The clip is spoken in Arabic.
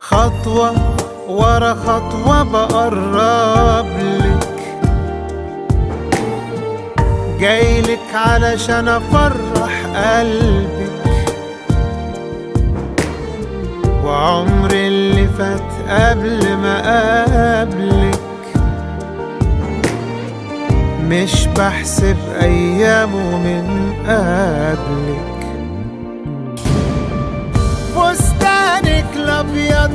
خطوة ورا خطوة بقربلك، جايلك علشان افرح قلبك، وعمري اللي فات قبل ما اقابلك مش بحسب ايامه من قبلك. فستانك الابيض